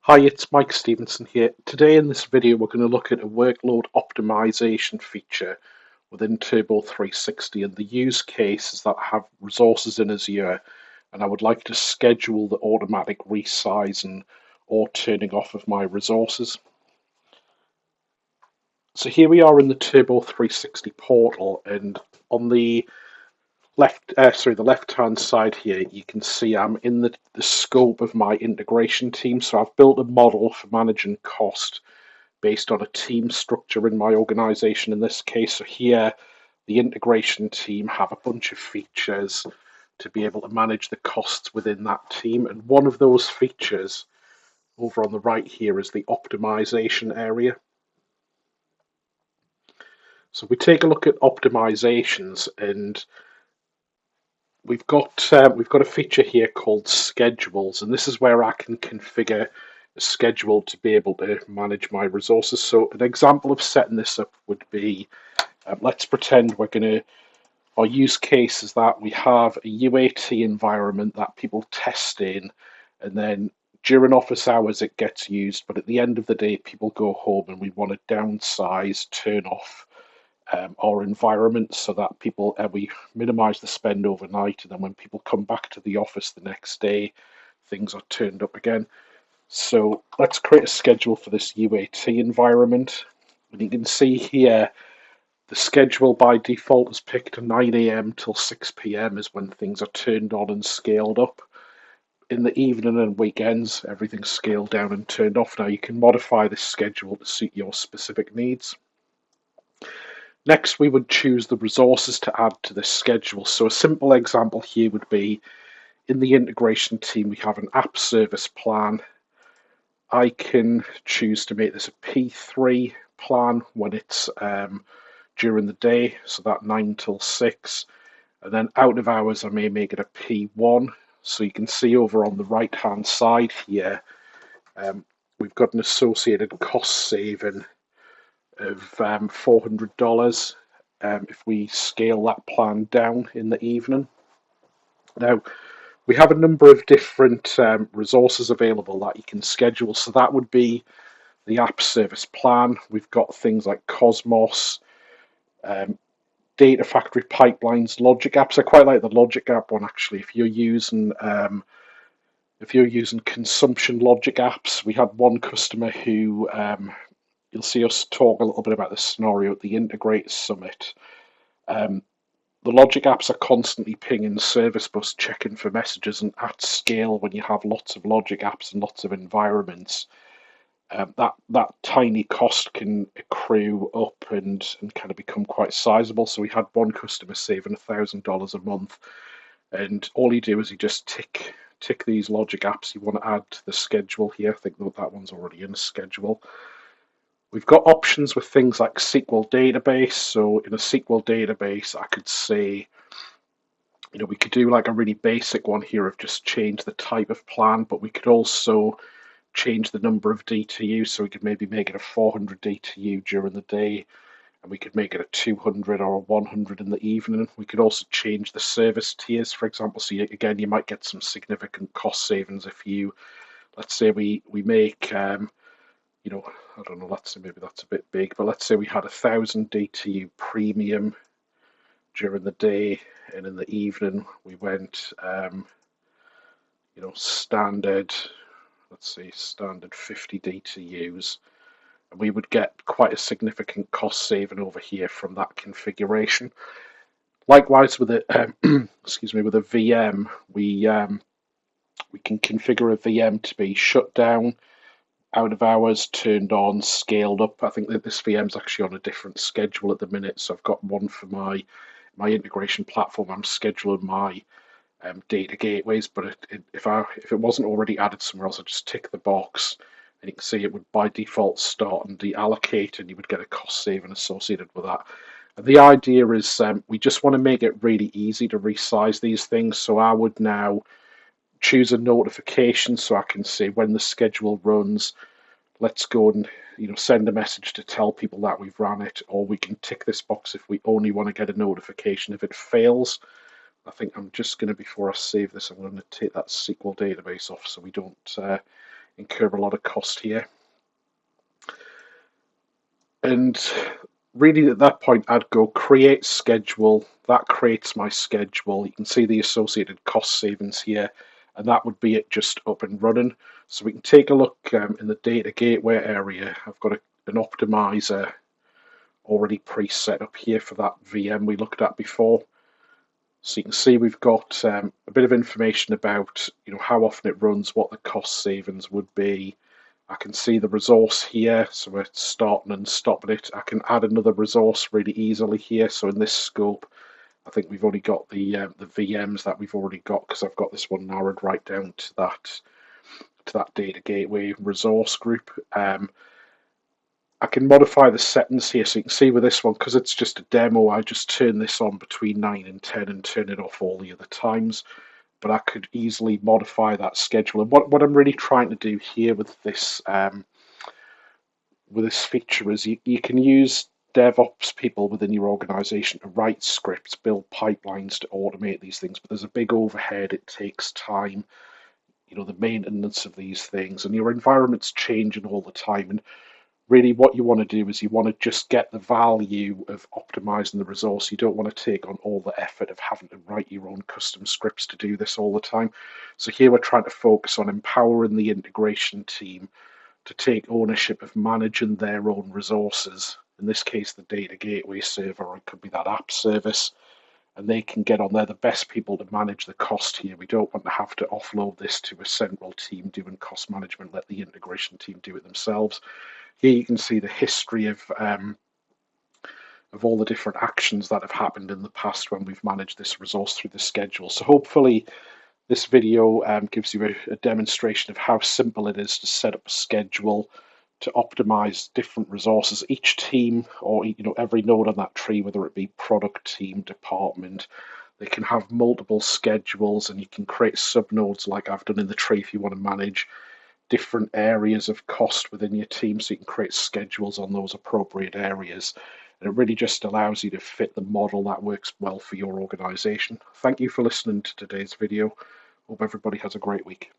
Hi, it's Mike Stevenson here. Today in this video we're going to look at a workload optimization feature within Turbo 360, and the use case is that I have resources in Azure and I would like to schedule the automatic resizing or turning off of my resources. So here we are in the Turbo 360 portal, and on the the left-hand side here, you can see I'm in the scope of my integration team. So I've built a model for managing cost based on a team structure in my organization in this case. So here, the integration team have a bunch of features to be able to manage the costs within that team. And one of those features over on the right here is the optimization area. So we take a look at optimizations, and we've got a feature here called schedules, and this is where I can configure a schedule to be able to manage my resources. So an example of setting this up would be, let's pretend our use case is that we have a UAT environment that people test in, and then during office hours it gets used, but at the end of the day people go home and we want to downsize, turn off our environment so that we minimize the spend overnight, and then when people come back to the office the next day, things are turned up again. So let's create a schedule for this UAT environment. And you can see here the schedule by default is picked 9 a.m. till 6 p.m. is when things are turned on and scaled up. In the evening and weekends, everything's scaled down and turned off. Now you can modify this schedule to suit your specific needs. Next, we would choose the resources to add to this schedule. So a simple example here would be, in the integration team, we have an app service plan. I can choose to make this a P3 plan when it's during the day, so that 9 till 6. And then out of hours, I may make it a P1. So you can see over on the right-hand side here, we've got an associated cost saving of $400 if we scale that plan down in the evening. Now, we have a number of different resources available that you can schedule. So that would be the app service plan. We've got things like Cosmos, data factory pipelines, logic apps. I quite like the logic app one actually. If you're using consumption logic apps, we had one customer who you'll see us talk a little bit about this scenario at the Integrate Summit. The logic apps are constantly pinging the service bus, checking for messages, and at scale, when you have lots of logic apps and lots of environments, that tiny cost can accrue up and kind of become quite sizable. So we had one customer saving $1,000 a month, and all you do is you just tick these logic apps you want to add to the schedule here. I think that one's already in a schedule. We've got options with things like SQL database. So in a SQL database, I could say, we could do like a really basic one here of just change the type of plan, but we could also change the number of DTU. So we could maybe make it a 400 DTU during the day, and we could make it a 200 or a 100 in the evening. We could also change the service tiers, for example. So again, you might get some significant cost savings if let's say we make I don't know, let's say maybe that's a bit big, but let's say we had 1,000 DTU premium during the day, and in the evening we went, standard, let's say standard 50 DTUs, and we would get quite a significant cost saving over here from that configuration. Likewise, with a with a VM, we can configure a VM to be shut down, out of hours, turned on, scaled up. I think that this VM's actually on a different schedule at the minute. So I've got one for my integration platform. I'm scheduling my data gateways, but if it wasn't already added somewhere else, I just tick the box, and you can see it would by default start and deallocate, and you would get a cost saving associated with that. And the idea is we just want to make it really easy to resize these things. So I would now choose a notification so I can say when the schedule runs, let's go and send a message to tell people that we've ran it, or we can tick this box if we only want to get a notification if it fails. I think I'm just going to, before I save this, I'm going to take that SQL database off so we don't incur a lot of cost here. And really at that point, I'd go create schedule. That creates my schedule. You can see the associated cost savings here, and that would be it just up and running. So we can take a look in the data gateway area. I've got an optimizer already pre-set up here for that VM we looked at before. So you can see we've got a bit of information about how often it runs, what the cost savings would be. I can see the resource here, so we're starting and stopping it. I can add another resource really easily here. So in this scope, I think we've already got the VMs that we've already got, because I've got this one narrowed right down to that data gateway resource group. I can modify the settings here, so you can see with this one, because it's just a demo, I just turn this on between 9 and 10 and turn it off all the other times. But I could easily modify that schedule. And what I'm really trying to do here with this feature is you can use DevOps people within your organization to write scripts, build pipelines to automate these things, but there's a big overhead. It takes time, the maintenance of these things, and your environment's changing all the time. And really what you want to do is you want to just get the value of optimizing the resource. You don't want to take on all the effort of having to write your own custom scripts to do this all the time. So here we're trying to focus on empowering the integration team to take ownership of managing their own resources. In this case, the data gateway server, or it could be that app service, and they can get on. They're the best people to manage the cost here. We don't want to have to offload this to a central team doing cost management. Let the integration team do it themselves. Here you can see the history of all the different actions that have happened in the past when we've managed this resource through the schedule. So hopefully this video gives you a demonstration of how simple it is to set up a schedule to optimize different resources. Each team, or every node on that tree, whether it be product team, department, they can have multiple schedules, and you can create subnodes like I've done in the tree if you want to manage different areas of cost within your team, so you can create schedules on those appropriate areas. And it really just allows you to fit the model that works well for your organization. Thank you for listening to today's video. Hope everybody has a great week.